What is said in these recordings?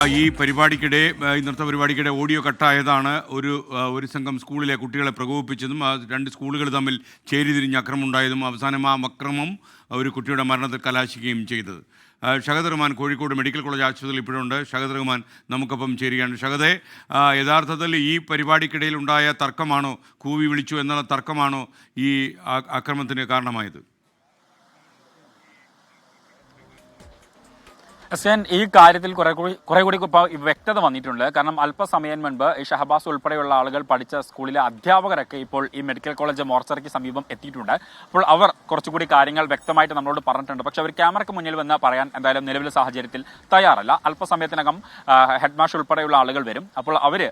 ഈ പരിപാടിക്കിടെ നൃത്ത പരിപാടിക്കിടെ ഓഡിയോ കട്ടായതാണ് ഒരു സംഘം സ്കൂളിലെ കുട്ടികളെ പ്രകോപിപ്പിച്ചതും രണ്ട് സ്കൂളുകൾ തമ്മിൽ ചേരിതിരിഞ്ഞ് അക്രമമുണ്ടായതും അവസാനം ആ അക്രമം ഒരു കുട്ടിയുടെ മരണത്തിൽ കലാശിക്കുകയും ചെയ്തത്. ഷഹദ് റഹ്മാൻ കോഴിക്കോട് മെഡിക്കൽ കോളേജ് ആശുപത്രിയിൽ ഇപ്പോഴുണ്ട്. ഷഹദ് റഹ്മാൻ നമുക്കൊപ്പം ചേരുകയാണ്. ഷഹദെ, യഥാർത്ഥത്തിൽ ഈ പരിപാടിക്കിടയിൽ ഉണ്ടായ തർക്കമാണോ, കൂവി വിളിച്ചു എന്നുള്ള തർക്കമാണോ ഈ അക്രമത്തിന് കാരണമായത്? ഈ കാര്യത്തിൽ കുറെ കൂടി ഇപ്പോൾ വ്യക്തത വന്നിട്ടുണ്ട്. കാരണം അല്പസമയം മുൻപ് ഈ ഷഹബാസ് ഉൾപ്പെടെയുള്ള ആളുകൾ പഠിച്ച സ്കൂളിലെ അധ്യാപകരൊക്കെ ഇപ്പോൾ ഈ മെഡിക്കൽ കോളേജ് മോർച്ചറിക്ക് സമീപം എത്തിയിട്ടുണ്ട്. അപ്പോൾ അവർ കുറച്ചുകൂടി കാര്യങ്ങൾ വ്യക്തമായിട്ട് നമ്മളോട് പറഞ്ഞിട്ടുണ്ട്. പക്ഷേ അവർ ക്യാമറയ്ക്ക് മുന്നിൽ വന്ന് പറയാൻ എന്തായാലും നിലവിലെ സാഹചര്യത്തിൽ തയ്യാറല്ല. അല്പസമയത്തിനകം ഹെഡ് മാഷ് ഉൾപ്പെടെയുള്ള ആളുകൾ വരും. അപ്പോൾ അവർ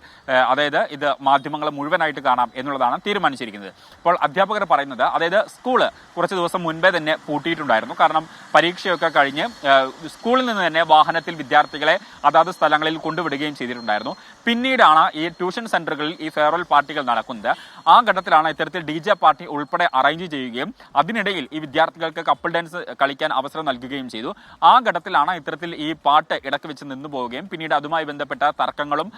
അതായത് ഇത് മാധ്യമങ്ങളെ മുഴുവനായിട്ട് കാണാം എന്നുള്ളതാണ് തീരുമാനിച്ചിരിക്കുന്നത്. അപ്പോൾ അധ്യാപകർ പറയുന്നത്, അതായത് സ്കൂള് കുറച്ച് ദിവസം മുൻപേ തന്നെ പൂട്ടിയിട്ടുണ്ടായിരുന്നു. കാരണം പരീക്ഷയൊക്കെ കഴിഞ്ഞ് സ്കൂളിൽ നിന്ന് തന്നെ വാഹനത്തിൽ വിദ്യാർത്ഥികളെ അതാത് സ്ഥലങ്ങളിൽ കൊണ്ടുവിടുകയും ചെയ്തിട്ടുണ്ടായിരുന്നു. പിന്നീടാണ് ഈ ട്യൂഷൻ സെന്ററുകളിൽ ഈ ഫെയർവെൽ പാർട്ടികൾ നടക്കുന്നത്. ആ ഘട്ടത്തിലാണ് ഇത്തരത്തിൽ DJ പാർട്ടി ഉൾപ്പെടെ അറേഞ്ച് ചെയ്യുകയും അതിനിടയിൽ ഈ വിദ്യാർത്ഥികൾക്ക് കപ്പിൾ ഡാൻസ് കളിക്കാൻ അവസരം നൽകുകയും ചെയ്തു. ആ ഘട്ടത്തിലാണ് ഇത്തരത്തിൽ ഈ പാട്ട് ഇടയ്ക്ക് വെച്ച് നിന്നു പോവുകയും പിന്നീട് അതുമായി ബന്ധപ്പെട്ട തർക്കങ്ങളും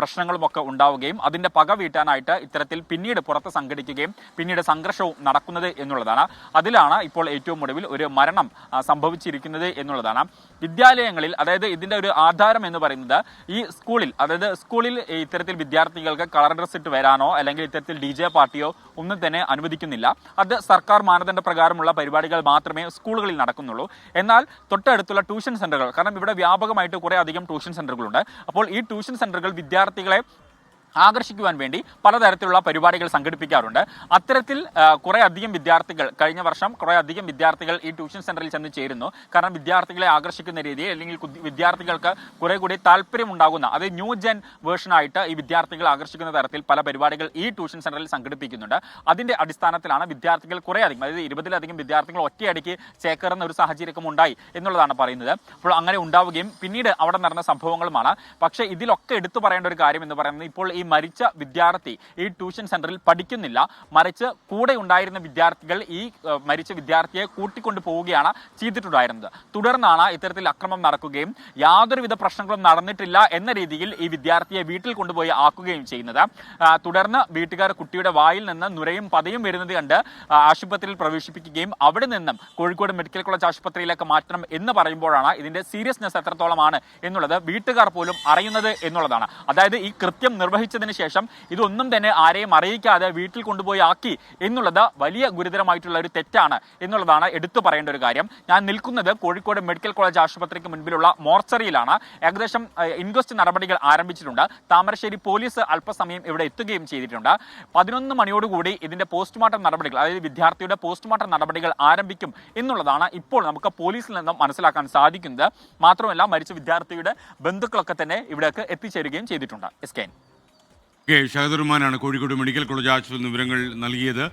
പ്രശ്നങ്ങളും ഒക്കെ ഉണ്ടാവുകയും അതിന്റെ പക വീട്ടാനായിട്ട് ഇത്തരത്തിൽ പിന്നീട് പുറത്ത് സംഘടിക്കുകയും പിന്നീട് സംഘർഷവും നടക്കുന്നത് എന്നുള്ളതാണ്. അതിലാണ് ഇപ്പോൾ ഏറ്റവും ഒടുവിൽ ഒരു മരണം സംഭവിച്ചിരിക്കുന്നത് എന്നുള്ളതാണ്. വിദ്യാലയങ്ങളിൽ, അതായത് ഇതിന്റെ ഒരു ആധാരം എന്ന് പറയുന്നത്, ഈ സ്കൂളിൽ ഇത്തരത്തിൽ വിദ്യാർത്ഥികൾക്ക് കളർ ഡ്രസ് ഇട്ട് വരാനോ അല്ലെങ്കിൽ ഇത്തരത്തിൽ DJ പാർട്ടിയോ ഒന്നും തന്നെ അനുവദിക്കുന്നില്ല. അത് സർക്കാർ മാനദണ്ഡ പ്രകാരമുള്ള പരിപാടികൾ മാത്രമേ സ്കൂളുകളിൽ നടക്കുന്നുള്ളൂ. എന്നാൽ തൊട്ടടുത്തുള്ള ട്യൂഷൻ സെന്ററുകൾ, കാരണം ഇവിടെ വ്യാപകമായിട്ട് കുറെ അധികം ട്യൂഷൻ സെന്ററുകളുണ്ട്. അപ്പോൾ ഈ ട്യൂഷൻ സെന്ററുകൾ വിദ്യാർത്ഥികളെ ആകർഷിക്കുവാൻ വേണ്ടി പലതരത്തിലുള്ള പരിപാടികൾ സംഘടിപ്പിക്കാറുണ്ട്. അത്തരത്തിൽ കുറെ അധികം വിദ്യാർത്ഥികൾ, കഴിഞ്ഞ വർഷം കുറെ അധികം വിദ്യാർത്ഥികൾ ഈ ട്യൂഷൻ സെന്ററിൽ ചെന്ന് ചേരുന്നു. കാരണം വിദ്യാർത്ഥികളെ ആകർഷിക്കുന്ന രീതിയിൽ അല്ലെങ്കിൽ വിദ്യാർത്ഥികൾക്ക് കുറെ കൂടി താല്പര്യമുണ്ടാകുന്ന, അത് ന്യൂ ജെൻ വേർഷനായിട്ട് ഈ വിദ്യാർത്ഥികൾ ആകർഷിക്കുന്ന തരത്തിൽ പല പരിപാടികൾ ഈ ട്യൂഷൻ സെന്ററിൽ സംഘടിപ്പിക്കുന്നുണ്ട്. അതിന്റെ അടിസ്ഥാനത്തിലാണ് വിദ്യാർത്ഥികൾ കുറെ അധികം, അതായത് 20-ലധികം വിദ്യാർത്ഥികൾ ഒറ്റയടിക്ക് ചേക്കേറുന്ന ഒരു സാഹചര്യം ഉണ്ടായി എന്നുള്ളതാണ് പറയുന്നത്. അപ്പോൾ അങ്ങനെ ഉണ്ടാവുകയും പിന്നീട് അവിടെ നടന്ന സംഭവങ്ങളുമാണ്. പക്ഷേ ഇതിലൊക്കെ എടുത്തു പറയേണ്ട ഒരു കാര്യം എന്ന് പറയുന്നത്, ഇപ്പോൾ ഈ മരിച്ച വിദ്യാർത്ഥി ഈ ട്യൂഷൻ സെന്ററിൽ പഠിക്കുന്നില്ല, മറിച്ച് കൂടെ ഉണ്ടായിരുന്ന വിദ്യാർത്ഥികൾ ഈ മരിച്ച വിദ്യാർത്ഥിയെ കൂട്ടിക്കൊണ്ടു പോവുകയാണ് ചെയ്തിട്ടുണ്ടായിരുന്നത്. തുടർന്നാണ് ഇത്തരത്തിൽ അക്രമം നടക്കുകയും യാതൊരുവിധ പ്രശ്നങ്ങളും നടന്നിട്ടില്ല എന്ന രീതിയിൽ ഈ വിദ്യാർത്ഥിയെ വീട്ടിൽ കൊണ്ടുപോയി ആക്കുകയും ചെയ്യുന്നത്. തുടർന്ന് വീട്ടുകാർ കുട്ടിയുടെ വായിൽ നിന്ന് നുരയും പതയും വരുന്നത് കണ്ട് ആശുപത്രിയിൽ പ്രവേശിപ്പിക്കുകയും അവിടെ നിന്നും കോഴിക്കോട് മെഡിക്കൽ കോളേജ് ആശുപത്രിയിലേക്ക് മാറ്റണം എന്ന് പറയുമ്പോഴാണ് ഇതിന്റെ സീരിയസ്നെസ് എത്രത്തോളമാണ് എന്നുള്ളത് വീട്ടുകാർ പോലും അറിയുന്നത് എന്നുള്ളതാണ്. അതായത് ഈ കൃത്യം നിർവഹിച്ചതിന് ശേഷം ഇതൊന്നും തന്നെ ആരെയും അറിയിക്കാതെ വീട്ടിൽ കൊണ്ടുപോയി ആക്കി എന്നുള്ളത് വലിയ ഗുരുതരമായിട്ടുള്ള ഒരു തെറ്റാണ് എന്നുള്ളതാണ് എടുത്തു പറയേണ്ട ഒരു കാര്യം. ഞാൻ നിൽക്കുന്നത് കോഴിക്കോട് മെഡിക്കൽ കോളേജ് ആശുപത്രിക്ക് മുൻപിലുള്ള മോർച്ചറിയിലാണ്. ഏകദേശം ഇൻക്വസ്റ്റ് നടപടികൾ ആരംഭിച്ചിട്ടുണ്ട്. താമരശ്ശേരി പോലീസ് അല്പസമയം ഇവിടെ എത്തുകയും ചെയ്തിട്ടുണ്ട്. 11 മണിയോടുകൂടി ഇതിന്റെ പോസ്റ്റ്മോർട്ടം നടപടികൾ, അതായത് വിദ്യാർത്ഥിയുടെ പോസ്റ്റ്മോർട്ടം നടപടികൾ ആരംഭിക്കും എന്നുള്ളതാണ് ഇപ്പോൾ നമുക്ക് പോലീസിൽ നിന്നും മനസ്സിലാക്കാൻ സാധിക്കുന്നത്. മാത്രമല്ല മരിച്ച വിദ്യാർത്ഥിയുടെ ബന്ധുക്കളൊക്കെ തന്നെ ഇവിടേക്ക് എത്തിച്ചേരുകയും ചെയ്തിട്ടുണ്ട്. ഷഹദ് റഹ്മാനാണ് കോഴിക്കോട് മെഡിക്കൽ കോളേജ് ആശുപത്രി വിവരങ്ങൾ നൽകിയത്.